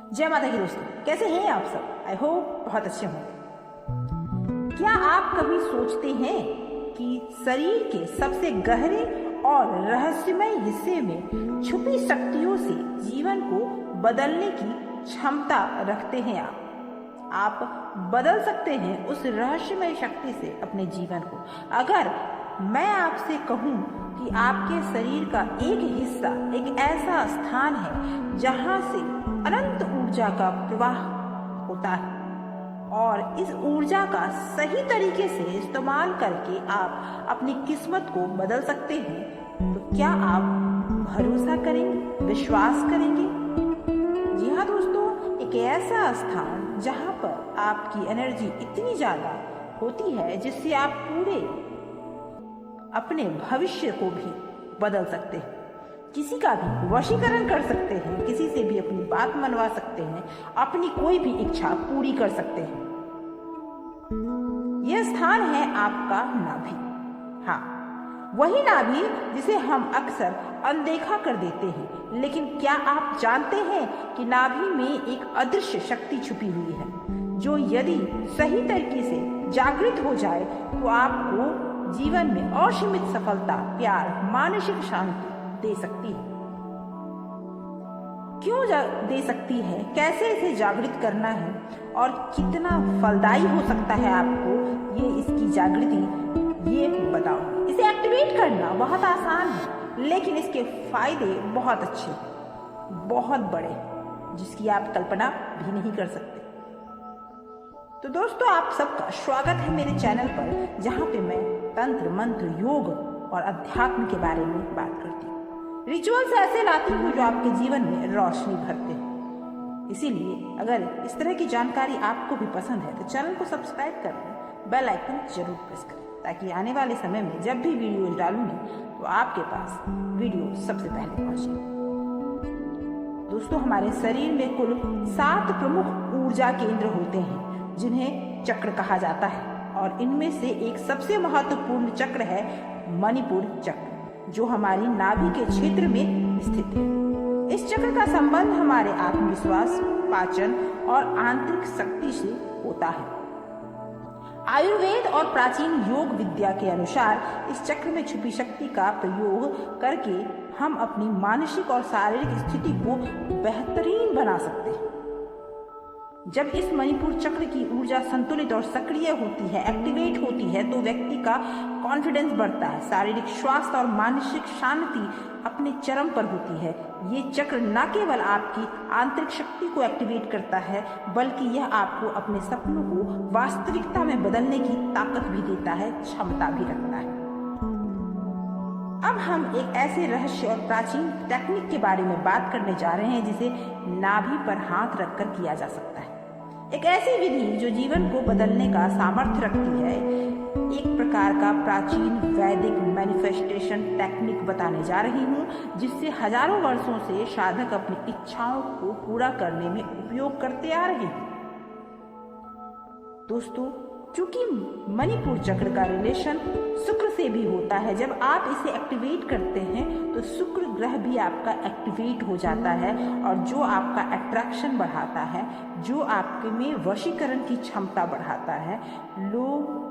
जय माता की दोस्तों, कैसे हैं आप सब? आई होप बहुत अच्छे होंगे। क्या आप कभी सोचते हैं कि शरीर के सबसे गहरे और रहस्यमय हिस्से में छुपी शक्तियों से जीवन को बदलने की क्षमता रखते हैं आप बदल सकते हैं उस रहस्यमय शक्ति से अपने जीवन को। अगर मैं आपसे कहूं कि आपके शरीर का एक हिस्सा एक ऐसा स्थान है जहां से अनंत ऊर्जा का प्रवाह होता है और इस ऊर्जा का सही तरीके से इस्तेमाल करके आप अपनी किस्मत को बदल सकते हैं, तो क्या आप भरोसा करेंगे, विश्वास करेंगे? जी हाँ दोस्तों, एक ऐसा स्थान जहाँ पर आपकी एनर्जी इतनी ज्यादा होती है जिससे आप पूरे अपने भविष्य को भी बदल सकते हैं, किसी का भी वशीकरण कर सकते हैं, किसी से भी अपनी बात मनवा सकते हैं, अपनी कोई भी इच्छा पूरी कर सकते हैं। यह स्थान है आपका नाभि। हाँ, वही नाभि जिसे हम अक्सर अनदेखा कर देते हैं, लेकिन क्या आप जानते हैं कि नाभि में एक अदृश्य शक्ति छुपी हुई है जो यदि सही तरीके से जागृत हो जाए तो आपको जीवन में असीमित सफलता, प्यार, मानसिक शांति दे सकती है। क्यों दे सकती है, कैसे इसे जागृत करना है और कितना फलदायी हो सकता है आपको ये इसकी जागृति, ये बताओ। इसे एक्टिवेट करना बहुत आसान है, लेकिन इसके फायदे बहुत अच्छे, बहुत बड़े, जिसकी आप कल्पना भी नहीं कर सकते। तो दोस्तों, आप सबका स्वागत है मेरे चैनल पर, जहाँ पे मैं तंत्र, मंत्र, योग और अध्यात्म के बारे में बात करती हूँ। रिचुअल्स ऐसे लाती हूँ जो आपके जीवन में रोशनी भरते हैं। इसीलिए अगर इस तरह की जानकारी आपको भी पसंद है तो चैनल को सब्सक्राइब कर लें, बेल आइकन जरूर प्रेस करें, ताकि आने वाले समय में जब भी वीडियो डालूंगी तो आपके पास वीडियो सबसे पहले पहुंचे। दोस्तों, हमारे शरीर में कुल 7 प्रमुख ऊर्जा केंद्र होते हैं जिन्हें चक्र कहा जाता है, और इनमें से एक सबसे महत्वपूर्ण चक्र है मणिपुर चक्र, जो हमारी नाभि के क्षेत्र में स्थित है। इस चक्र का संबंध हमारे आत्मविश्वास, पाचन और आंतरिक शक्ति से होता है। आयुर्वेद और प्राचीन योग विद्या के अनुसार इस चक्र में छुपी शक्ति का प्रयोग करके हम अपनी मानसिक और शारीरिक स्थिति को बेहतरीन बना सकते हैं। जब इस मणिपुर चक्र की ऊर्जा संतुलित और सक्रिय होती है, एक्टिवेट होती है, तो व्यक्ति का कॉन्फिडेंस बढ़ता है, शारीरिक स्वास्थ्य और मानसिक शांति अपने चरम पर होती है। ये चक्र न केवल आपकी आंतरिक शक्ति को एक्टिवेट करता है, बल्कि यह आपको अपने सपनों को वास्तविकता में बदलने की ताकत भी देता है, क्षमता भी रखता है। अब हम एक ऐसे रहस्य और प्राचीन टेक्निक के बारे में बात करने जा रहे हैं जिसे नाभि पर हाथ रखकर किया जा सकता है। एक ऐसी विधि जो जीवन को बदलने का सामर्थ्य रखती है। एक प्रकार का प्राचीन वैदिक मैनिफेस्टेशन टेक्निक बताने जा रही हूँ, जिससे हजारों वर्षों से साधक अपनी इच्छाओं को पूरा करने में उपयोग करते आ रहे हैं। दोस्तों, चूंकि मणिपुर चक्र का रिलेशन शुक्र से भी होता है, जब आप इसे एक्टिवेट करते हैं तो शुक्र ग्रह भी आपका एक्टिवेट हो जाता है, और जो आपका अट्रैक्शन बढ़ाता है, जो आपके में वशीकरण की क्षमता बढ़ाता है। लोग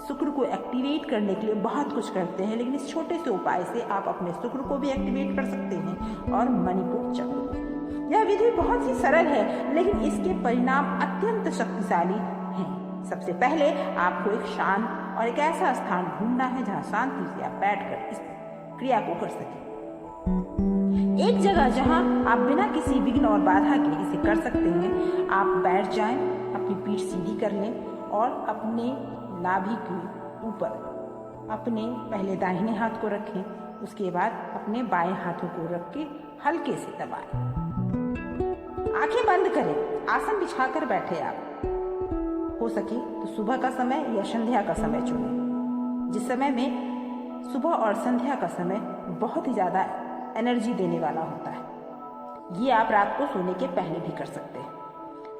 शुक्र को एक्टिवेट करने के लिए बहुत कुछ करते हैं, लेकिन इस छोटे से उपाय से आप अपने शुक्र को भी एक्टिवेट कर सकते हैं और मणिपुर चक्र। यह विधि बहुत ही सरल है, लेकिन इसके परिणाम अत्यंत शक्तिशाली हैं। सबसे पहले आपको एक शांत और एक ऐसा स्थान ढूंढना है जहां शांति से आप बैठकर इस क्रिया को कर सकें। एक जगह जहां आप बिना किसी विघ्न और बाधा के इसे कर सकते हैं। आप बैठ जाएं, अपनी पीठ सीधी कर लें और अपने नाभि के ऊपर अपने पहले दाहिने हाथ को रखें, उसके बाद अपने बाएं हाथों को रख के हल्के से दबाएं। आंखें बंद करें, आसन बिछाकर बैठे। आप हो सके तो सुबह का समय या संध्या का समय चुनें, जिस समय में सुबह और संध्या का समय बहुत ही ज्यादा एनर्जी देने वाला होता है। ये आप रात को सोने के पहले भी कर सकते हैं।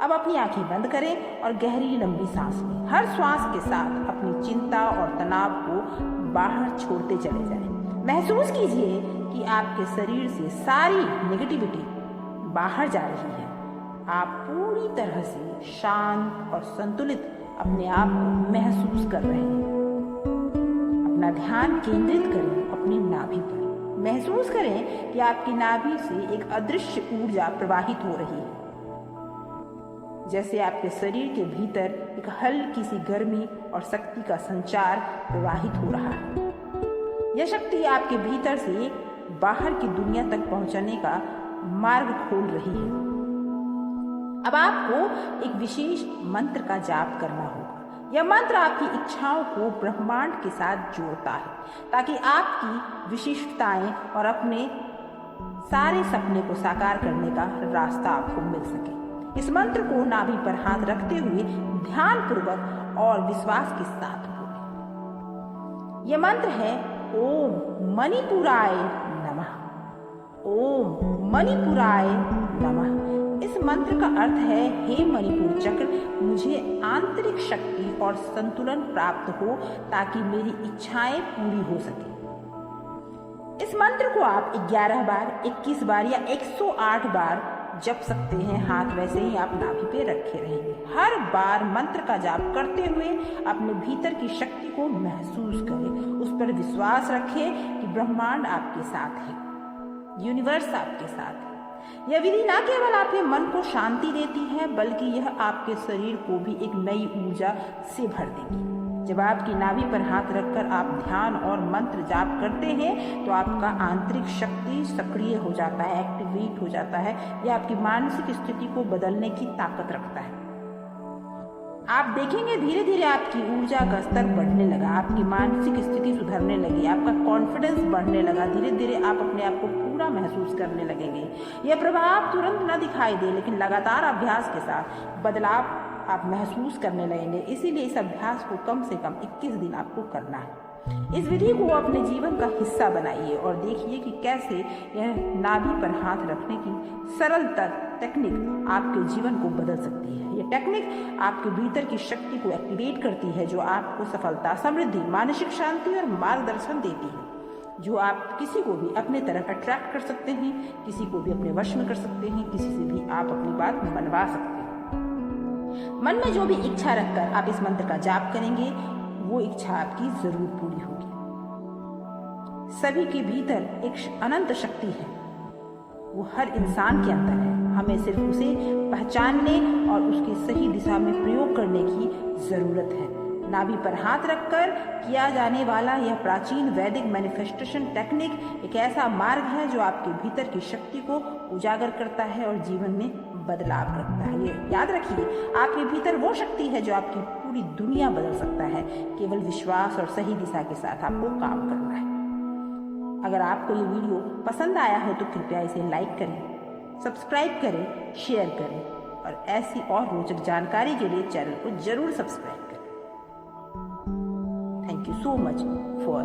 अब अपनी आंखें बंद करें और गहरी लंबी सांस लें। हर श्वास के साथ अपनी चिंता और तनाव को बाहर छोड़ते चले जाएं। महसूस कीजिए कि आपके शरीर से सारी नेगेटिविटी बाहर जा रही है। आप पूरी तरह से शांत और संतुलित अपने आप को महसूस कर रहे हैं। अपना ध्यान केंद्रित करें अपनी नाभि पर। महसूस करें कि आपकी नाभि से एक अदृश्य ऊर्जा प्रवाहित हो रही है, जैसे आपके शरीर के भीतर एक हल्की सी गर्मी और शक्ति का संचार प्रवाहित हो रहा है। यह शक्ति आपके भीतर से बाहर की दुनिया तक पहुंचने का मार्ग खोल रही है। अब आपको एक विशेष मंत्र का जाप करना होगा। यह मंत्र आपकी इच्छाओं को ब्रह्मांड के साथ जोड़ता है, ताकि आपकी विशिष्टताएं और अपने सारे सपने को साकार करने का रास्ता आपको मिल सके। इस मंत्र को नाभि पर हाथ रखते हुए ध्यानपूर्वक और विश्वास के साथ बोलें। यह मंत्र है ओम मणिपुराय नमः। ओम मणिपुराय नमः। इस मंत्र का अर्थ है, हे मणिपुर चक्र, मुझे आंतरिक शक्ति और संतुलन प्राप्त हो ताकि मेरी इच्छाएं पूरी हो सके। इस मंत्र को आप 11 बार, 21 बार या 108 बार जप सकते हैं। हाथ वैसे ही आप नाभि पे रखे रहेंगे। हर बार मंत्र का जाप करते हुए अपने भीतर की शक्ति को महसूस करें। उस पर विश्वास रखें कि ब्रह्मांड आपके साथ है, यूनिवर्स आपके साथ है। यह विधि न केवल आपके मन को शांति देती है, बल्कि यह आपके शरीर को भी एक नई ऊर्जा से भर देगी। जब आपकी नाभि पर हाथ रखकर आप ध्यान और मंत्र जाप करते हैं तो आपका आंतरिक शक्ति सक्रिय हो जाता है, एक्टिवेट हो जाता है। यह आपकी मानसिक स्थिति को बदलने की ताकत रखता है। आप देखेंगे धीरे धीरे आपकी ऊर्जा का स्तर बढ़ने लगा, आपकी मानसिक स्थिति सुधरने लगी, आपका कॉन्फिडेंस बढ़ने लगा। धीरे धीरे आप अपने आप को पूरा महसूस करने लगेंगे। यह प्रभाव तुरंत न दिखाई दे, लेकिन लगातार अभ्यास के साथ बदलाव आप महसूस करने लगेंगे। इसीलिए इस अभ्यास को कम से कम 21 दिन आपको करना है। इस विधि को अपने जीवन का हिस्सा बनाइए और देखिए कि कैसे यह नाभि पर हाथ रखने की सरल टेक्निक आपके जीवन को बदल सकती है। यह टेक्निक आपके भीतर की शक्ति को एक्टिवेट करती है, जो आपको सफलता, समृद्धि, मानसिक शांति और मार्गदर्शन देती है, जो आप किसी को भी अपने तरफ अट्रैक्ट कर सकते हैं, किसी को भी अपने वश में कर सकते हैं, किसी से भी आप अपनी बात मनवा सकते हैं। मन में जो भी इच्छा रखकर आप इस मंत्र का जाप करेंगे, वो इच्छा आपकी जरूर पूरी होगी। सभी के भीतर एक अनंत शक्ति है, वो हर इंसान के अंदर है। हमें सिर्फ उसे पहचानने और उसकी सही दिशा में प्रयोग करने की जरूरत है। नाभि पर हाथ रखकर किया जाने वाला यह प्राचीन वैदिक मैनिफेस्टेशन टेक्निक एक ऐसा मार्ग है जो आपके भीतर की शक्ति को उजागर करता है और जीवन में बदलाव करता है। ये याद रखिए, आपके भीतर वो शक्ति है जो आपकी पूरी दुनिया बदल सकता है। केवल विश्वास और सही दिशा के साथ आपको काम करना है। अगर आपको ये वीडियो पसंद आया हो तो कृपया इसे लाइक करें, सब्सक्राइब करें, शेयर करें और ऐसी और रोचक जानकारी के लिए चैनल को जरूर सब्सक्राइब करें। Thank you so much for